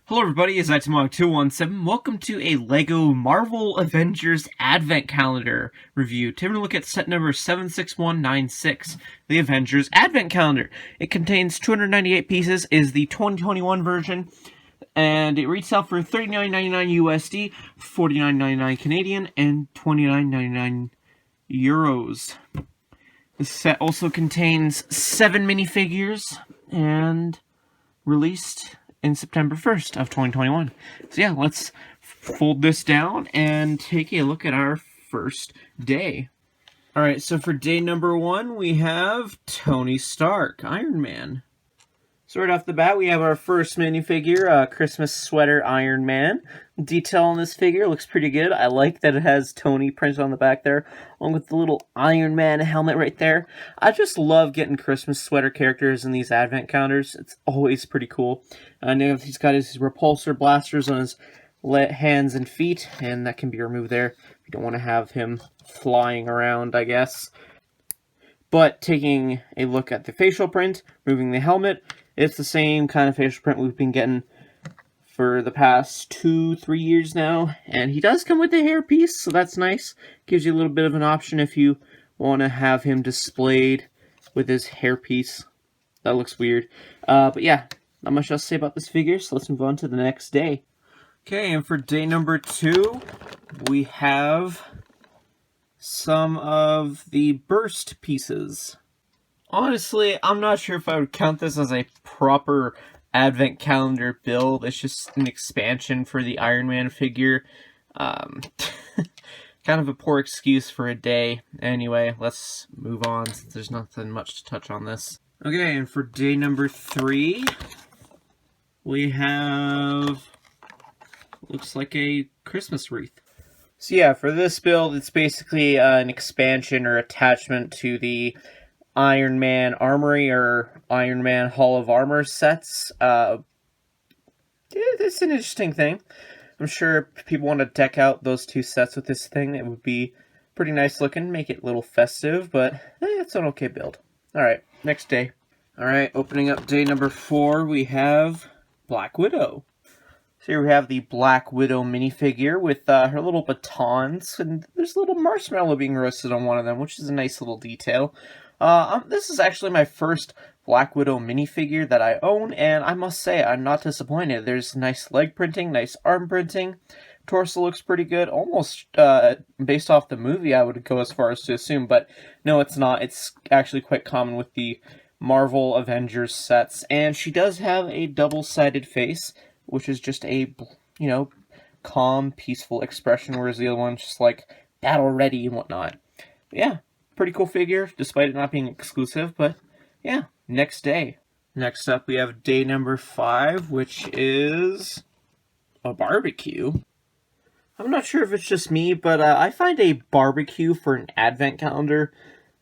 Hello everybody, it's TMOG 217. Welcome to a LEGO Marvel Avengers Advent Calendar review. Today we're going to look at set number 76196, the Avengers Advent Calendar. It contains 298 pieces, is the 2021 version, and it retails for $39.99 USD, $49.99 Canadian, and $29.99 Euros. This set also contains 7 minifigures, and released in September 1st of 2021. So yeah, let's fold this down and take a look at our first day. Alright, so for day number 1, we have Tony Stark, Iron Man. So right off the bat, we have our first minifigure, Christmas sweater Iron Man. Detail on this figure looks pretty good. I like that it has Tony printed on the back there, along with the little Iron Man helmet right there. I just love getting Christmas sweater characters in these advent calendars. It's always pretty cool. And he's got his repulsor blasters on his hands and feet, and that can be removed there. You don't want to have him flying around, I guess. But taking a look at the facial print, removing the helmet, it's the same kind of facial print we've been getting for the past 2-3 years now. And he does come with a hairpiece, so that's nice. Gives you a little bit of an option if you want to have him displayed with his hairpiece. That looks weird. But yeah, not much else to say about this figure, so let's move on to the next day. Okay, and for day number 2, we have some of the burst pieces. Honestly, I'm not sure if I would count this as a proper advent calendar build. It's just an expansion for the Iron Man figure. Kind of a poor excuse for a day. Anyway, let's move on since there's nothing much to touch on this. Okay, and for day number 3, we have, looks like a Christmas wreath. So yeah, for this build, it's basically an expansion or attachment to the Iron Man Armory or Iron Man Hall of Armor sets. It's an interesting thing. I'm sure if people want to deck out those two sets with this thing, it would be pretty nice looking, make it a little festive, but it's an okay build. Alright, next day. Alright, opening up day number 4, we have Black Widow. So here we have the Black Widow minifigure with her little batons, and there's a little marshmallow being roasted on one of them, which is a nice little detail. This is actually my first Black Widow minifigure that I own, and I must say, I'm not disappointed. There's nice leg printing, nice arm printing. Torso looks pretty good, almost based off the movie, I would go as far as to assume, but no, it's not. It's actually quite common with the Marvel Avengers sets, and she does have a double-sided face, which is just a, calm, peaceful expression, whereas the other one's just like battle ready and whatnot. But yeah, pretty cool figure, despite it not being exclusive, but yeah, next day. Next up, we have day number 5, which is a barbecue. I'm not sure if it's just me, but I find a barbecue for an advent calendar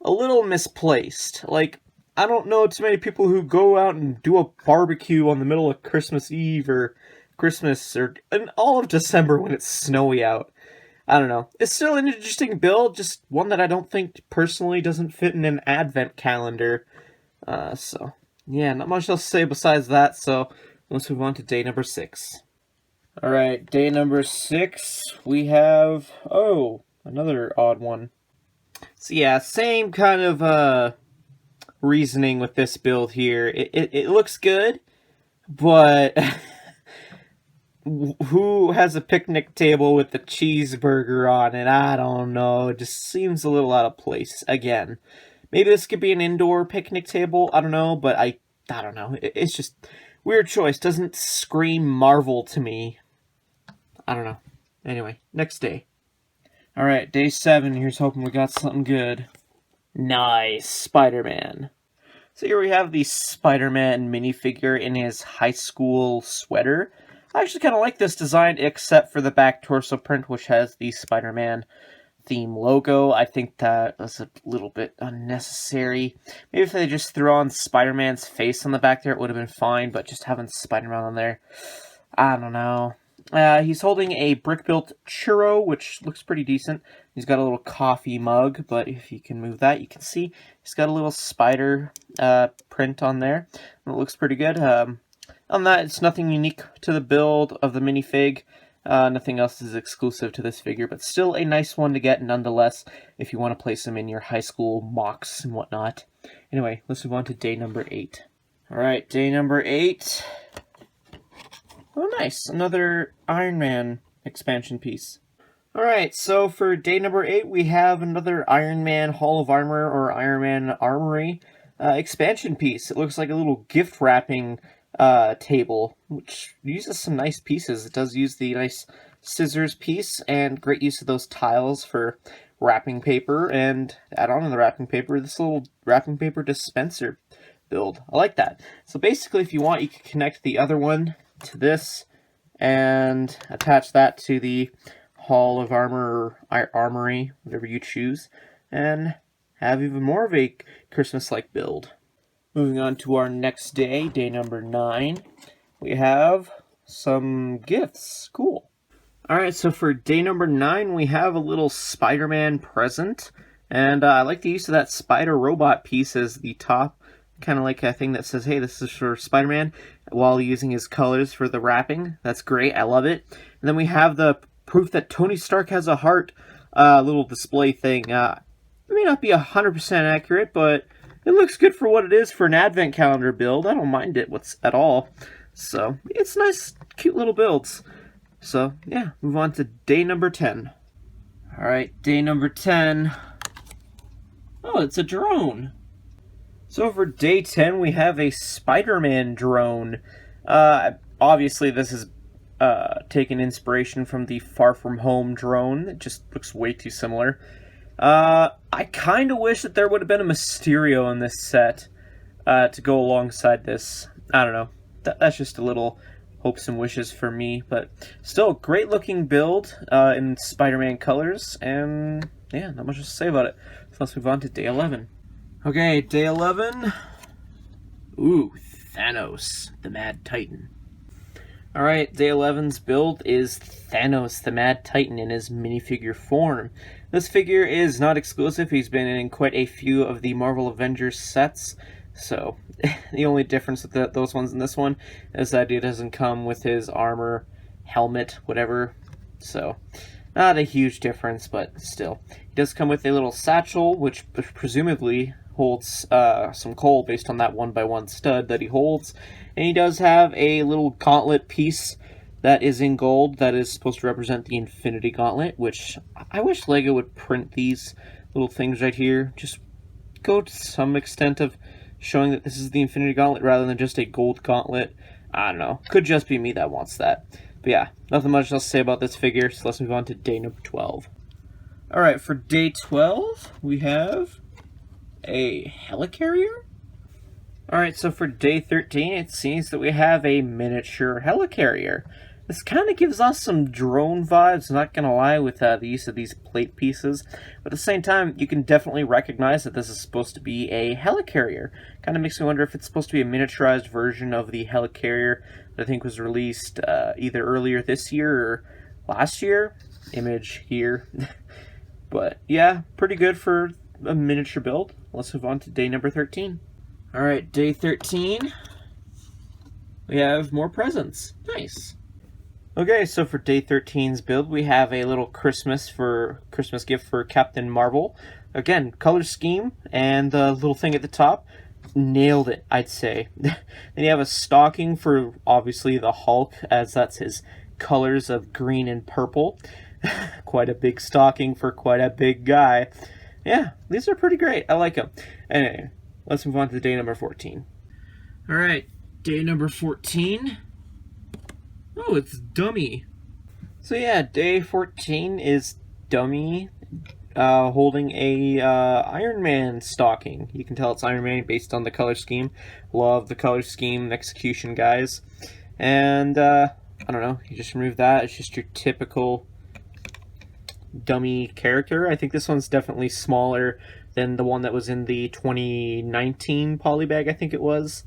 a little misplaced. Like, I don't know too many people who go out and do a barbecue on the middle of Christmas Eve or Christmas or in all of December when it's snowy out. I don't know. It's still an interesting build, just one that I don't think personally doesn't fit in an advent calendar. So, yeah, not much else to say besides that, so let's move on to day number 6. Alright, day number 6, we have, another odd one. So yeah, same kind of, reasoning with this build here. It looks good, but who has a picnic table with a cheeseburger on it? I don't know. It just seems a little out of place again. Maybe this could be an indoor picnic table. I don't know, but I don't know. It's just weird choice. Doesn't scream Marvel to me. I don't know. Anyway, next day. Alright, day 7. Here's hoping we got something good. Nice, Spider-Man. So here we have the Spider-Man minifigure in his high school sweater. I actually kind of like this design, except for the back torso print, which has the Spider-Man theme logo. I think that was a little bit unnecessary. Maybe if they just threw on Spider-Man's face on the back there, it would have been fine, but just having Spider-Man on there, I don't know. He's holding a brick-built churro, which looks pretty decent. He's got a little coffee mug, but if you can move that, you can see he's got a little spider print on there. And it looks pretty good. On that, it's nothing unique to the build of the minifig. Nothing else is exclusive to this figure, but still a nice one to get nonetheless if you want to place them in your high school mocks and whatnot. Anyway, let's move on to day number 8. Alright, day number 8. Oh, nice. Another Iron Man expansion piece. Alright, so for day number 8, we have another Iron Man Hall of Armor or Iron Man Armory expansion piece. It looks like a little gift wrapping table, which uses some nice pieces. It does use the nice scissors piece and great use of those tiles for wrapping paper, and add on to the wrapping paper this little wrapping paper dispenser build. I like that. So basically, if you want, you can connect the other one to this and attach that to the Hall of Armor or Armory, whatever you choose, and have even more of a Christmas-like build. Moving on to our next day, day number 9, we have some gifts. Cool. Alright, so for day number 9, we have a little Spider-Man present, and I like the use of that spider robot piece as the top, kind of like a thing that says, hey, this is for Spider-Man, while using his colors for the wrapping. That's great, I love it. And then we have the proof that Tony Stark has a heart little display thing. It may not be 100% accurate, but it looks good for what it is for an advent calendar build. I don't mind it at all. So, it's nice, cute little builds. So, yeah, move on to day number 10. Alright, day number 10. Oh, it's a drone. So for day 10, we have a Spider-Man drone. Obviously, this is taken inspiration from the Far From Home drone. It just looks way too similar. I kind of wish that there would have been a Mysterio in this set to go alongside this. I don't know. That's just a little hopes and wishes for me. But still, great looking build in Spider-Man colors. And yeah, not much to say about it. So let's move on to day 11. Okay, day 11. Ooh, Thanos the Mad Titan. Alright, day 11's build is Thanos the Mad Titan in his minifigure form. This figure is not exclusive. He's been in quite a few of the Marvel Avengers sets. So, the only difference with those ones and this one is that he doesn't come with his armor, helmet, whatever. So, not a huge difference, but still. He does come with a little satchel, which presumably holds some coal based on that 1x1 stud that he holds. And he does have a little gauntlet piece that is in gold that is supposed to represent the Infinity Gauntlet, which I wish LEGO would print these little things right here. Just go to some extent of showing that this is the Infinity Gauntlet rather than just a gold gauntlet. I don't know. Could just be me that wants that. But yeah, nothing much else to say about this figure, so let's move on to day number 12. Alright, for day 12, we have a Helicarrier? Alright, so for day 13, it seems that we have a miniature Helicarrier. This kind of gives us some drone vibes, not gonna lie, with the use of these plate pieces. But at the same time, you can definitely recognize that this is supposed to be a Helicarrier. Kind of makes me wonder if it's supposed to be a miniaturized version of the Helicarrier that I think was released either earlier this year or last year. Image here. But yeah, pretty good for a miniature build. Let's move on to day number 13. Alright, day 13. We have more presents. Nice. Okay, so for day 13's build, we have a little Christmas gift for Captain Marvel. Again, color scheme and the little thing at the top. Nailed it, I'd say. Then you have a stocking for, obviously, the Hulk, as that's his colors of green and purple. Quite a big stocking for quite a big guy. Yeah, these are pretty great. I like them. Anyway, let's move on to day number 14. Alright, day number 14. Oh, it's Dummy. So yeah, day 14 is Dummy holding a Iron Man stocking. You can tell it's Iron Man based on the color scheme. Love the color scheme and execution, guys. And, I don't know, you just remove that. It's just your typical Dummy character. I think this one's definitely smaller than the one that was in the 2019 polybag, I think it was.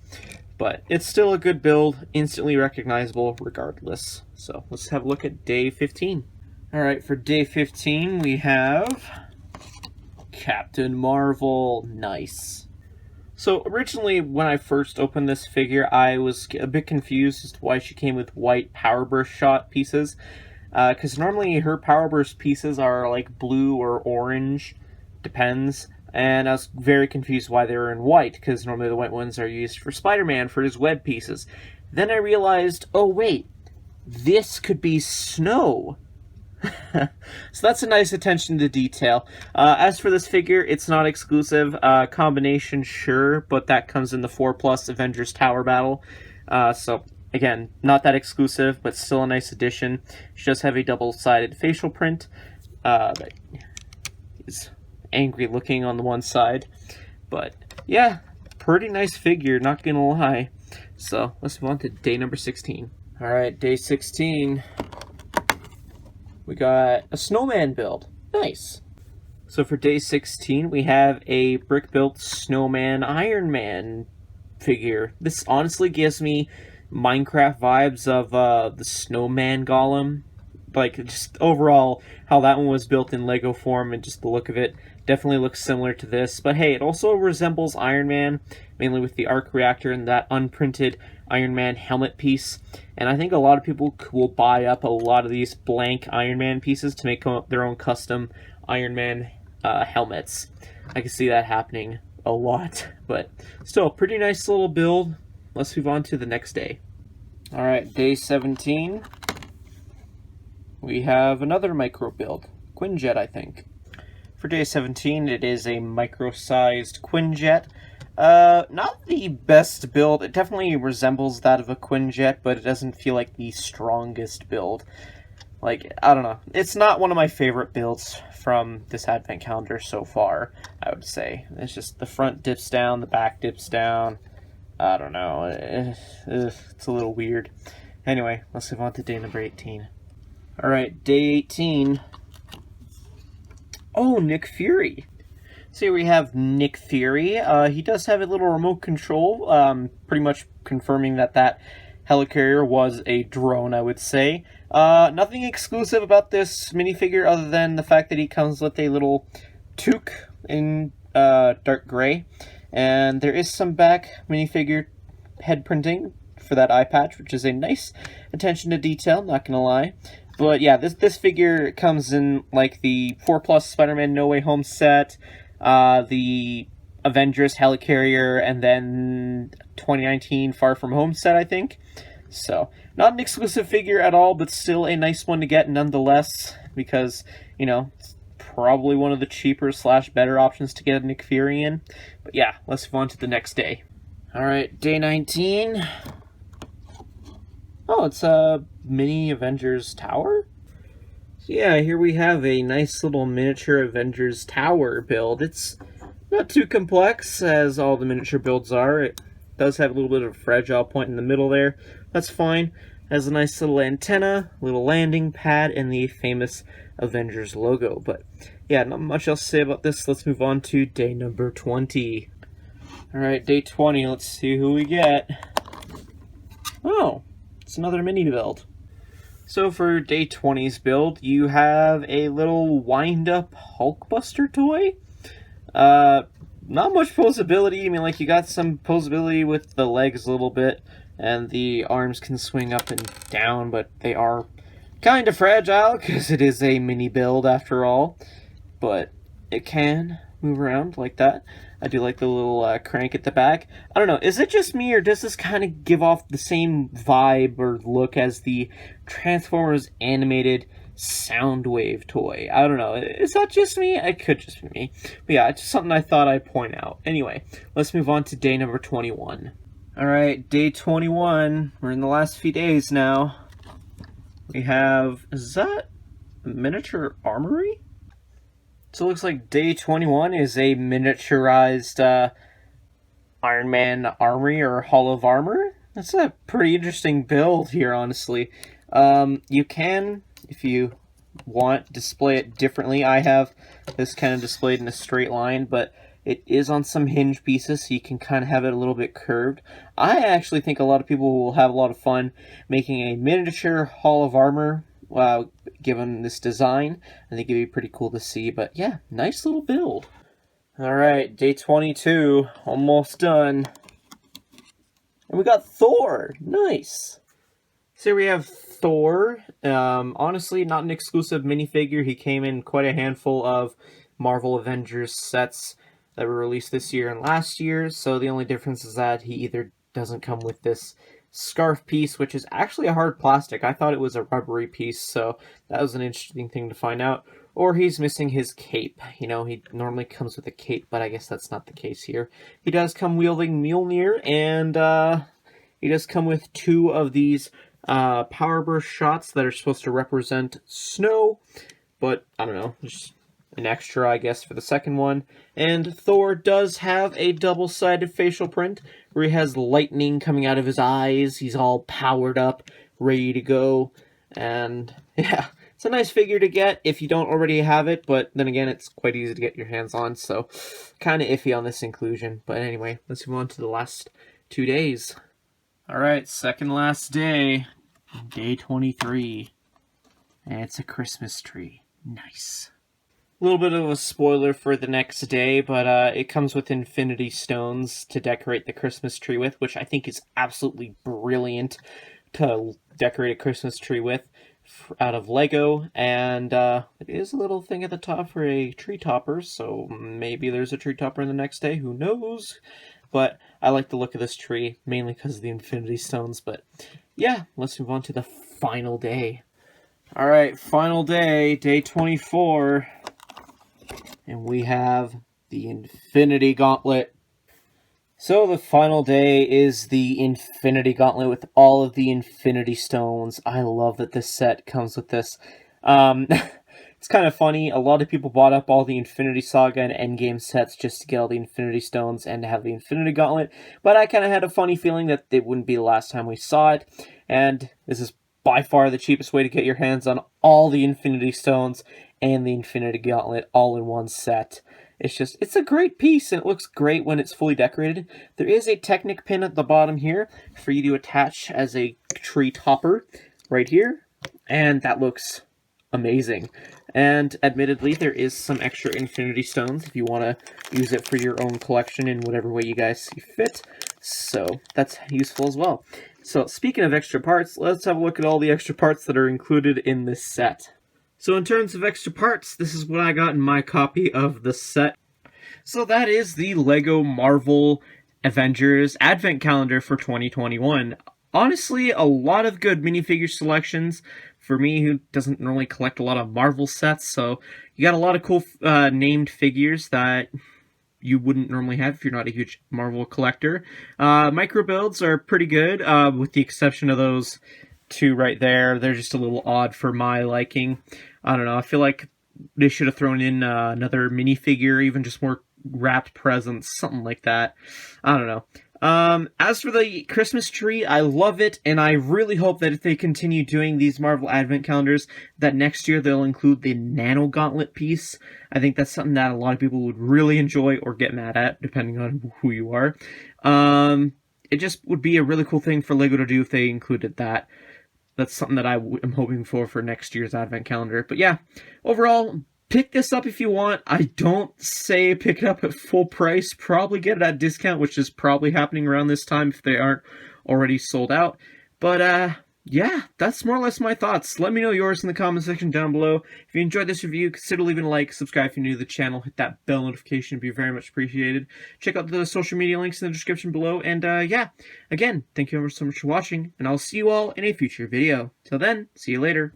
But it's still a good build, instantly recognizable regardless. So let's have a look at day 15. Alright, for day 15 we have Captain Marvel. Nice. So originally, when I first opened this figure, I was a bit confused as to why she came with white power burst shot pieces. Because normally her power burst pieces are like blue or orange, depends. And I was very confused why they were in white, because normally the white ones are used for Spider-Man for his web pieces. Then I realized, oh wait, this could be snow. So that's a nice attention to detail. As for this figure, it's not exclusive. Combination, sure, but that comes in the 4+ Avengers Tower Battle. So, again, not that exclusive, but still a nice addition. She does have a double-sided facial print that is angry looking on the one side. But, yeah, pretty nice figure, not gonna lie. So, let's move on to day number 16. Alright, day 16. We got a Snowman build. Nice. So for day 16, we have a brick-built Snowman Iron Man figure. This honestly gives me Minecraft vibes of the Snowman Golem. Like, just overall, how that one was built in Lego form and just the look of it definitely looks similar to this. But hey, it also resembles Iron Man, mainly with the arc reactor and that unprinted Iron Man helmet piece. And I think a lot of people will buy up a lot of these blank Iron Man pieces to make their own custom Iron Man helmets. I can see that happening a lot. But still, pretty nice little build. Let's move on to the next day. Alright, day 17. We have another micro build. Quinjet, I think. For day 17, it is a micro-sized Quinjet. Not the best build. It definitely resembles that of a Quinjet, but it doesn't feel like the strongest build. Like, I don't know. It's not one of my favorite builds from this advent calendar so far, I would say. It's just the front dips down, the back dips down. I don't know. It's a little weird. Anyway, let's move on to day number 18. Alright, day 18. Oh, Nick Fury. So here we have Nick Fury. He does have a little remote control, pretty much confirming that Helicarrier was a drone, I would say. Nothing exclusive about this minifigure other than the fact that he comes with a little toque in dark gray. And there is some back minifigure head printing for that eye patch, which is a nice attention to detail, not gonna lie. But yeah, this figure comes in like the 4+ Spider-Man No Way Home set, the Avengers Helicarrier, and then 2019 Far From Home set, I think. So, not an exclusive figure at all, but still a nice one to get nonetheless, because, you know, it's probably one of the cheaper / better options to get a Nick Fury in. But yeah, let's move on to the next day. Alright, day 19. Oh, it's a mini Avengers tower? So yeah, here we have a nice little miniature Avengers tower build. It's not too complex, as all the miniature builds are. It does have a little bit of a fragile point in the middle there. That's fine. Has a nice little antenna, little landing pad, and the famous Avengers logo. But yeah, not much else to say about this. Let's move on to day number 20. Alright, day 20. Let's see who we get. Oh, it's another mini build. So for day 20's build, you have a little wind-up Hulkbuster toy. Not much posability. I mean, like, you got some posability with the legs a little bit, and the arms can swing up and down, but they are kind of fragile, because it is a mini build after all. But it can move around like that. I do like the little crank at the back. I don't know, is it just me, or does this kind of give off the same vibe or look as the Transformers animated Soundwave toy? I don't know, is that just me? It could just be me. But yeah, it's just something I thought I'd point out. Anyway, let's move on to day number 21. Alright, day 21. We're in the last few days now. We have, is that a miniature Armory? So it looks like day 21 is a miniaturized Iron Man Armory or Hall of Armor. That's a pretty interesting build here, honestly. You can, if you want, display it differently. I have this kind of displayed in a straight line, but it is on some hinge pieces, so you can kind of have it a little bit curved. I actually think a lot of people will have a lot of fun making a miniature Hall of Armor. Given this design, I think it'd be pretty cool to see. But yeah, nice little build. Alright, day 22, almost done. And we got Thor, nice! So here we have Thor, honestly not an exclusive minifigure, he came in quite a handful of Marvel Avengers sets that were released this year and last year, so the only difference is that he either doesn't come with this scarf piece, which is actually a hard plastic. I thought it was a rubbery piece, so that was an interesting thing to find out. Or he's missing his cape. You know, he normally comes with a cape, but I guess that's not the case here. He does come wielding Mjolnir, and he does come with two of these power burst shots that are supposed to represent snow, but I don't know, just an extra, I guess, for the second one. And Thor does have a double-sided facial print where he has lightning coming out of his eyes. He's all powered up, ready to go. And yeah, it's a nice figure to get if you don't already have it, but then again, it's quite easy to get your hands on, so kind of iffy on this inclusion. But anyway, let's move on to the last 2 days. Alright, second last day, day 23. And it's a Christmas tree. Nice. A little bit of a spoiler for the next day, but it comes with Infinity Stones to decorate the Christmas tree with, which I think is absolutely brilliant to decorate a Christmas tree with out of Lego. And it is a little thing at the top for a tree topper, so maybe there's a tree topper in the next day, who knows? But I like the look of this tree, mainly because of the Infinity Stones. But yeah, let's move on to the final day. Alright, final day, day 24. And we have the Infinity Gauntlet. So the final day is the Infinity Gauntlet with all of the Infinity Stones. I love that this set comes with this. It's kind of funny, a lot of people bought up all the Infinity Saga and Endgame sets just to get all the Infinity Stones and to have the Infinity Gauntlet, but I kind of had a funny feeling that it wouldn't be the last time we saw it, and this is by far the cheapest way to get your hands on all the Infinity Stones and the Infinity Gauntlet all in one set. It's a great piece, and it looks great when it's fully decorated. There is a Technic pin at the bottom here for you to attach as a tree topper right here, and that looks amazing. And admittedly, there is some extra Infinity Stones if you want to use it for your own collection in whatever way you guys see fit. So that's useful as well. So speaking of extra parts, let's have a look at all the extra parts that are included in this set. So in terms of extra parts, this is what I got in my copy of the set. So that is the LEGO Marvel Avengers Advent Calendar for 2021. Honestly, a lot of good minifigure selections for me who doesn't normally collect a lot of Marvel sets, so you got a lot of cool named figures that you wouldn't normally have if you're not a huge Marvel collector. Micro builds are pretty good, with the exception of those two right there. They're just a little odd for my liking. I don't know, I feel like they should have thrown in another minifigure, even just more wrapped presents, something like that. I don't know. As for the Christmas tree, I love it, and I really hope that if they continue doing these Marvel Advent Calendars, that next year they'll include the Nano Gauntlet piece. I think that's something that a lot of people would really enjoy or get mad at, depending on who you are. It just would be a really cool thing for LEGO to do if they included that. That's something that I am hoping for next year's Advent Calendar. But yeah, overall, pick this up if you want. I don't say pick it up at full price. Probably get it at discount, which is probably happening around this time if they aren't already sold out. But yeah, that's more or less my thoughts. Let me know yours in the comment section down below. If you enjoyed this review, consider leaving a like, subscribe if you're new to the channel, hit that bell notification, it'd be very much appreciated. Check out the social media links in the description below, and yeah, again, thank you so much for watching, and I'll see you all in a future video. Till then, see you later.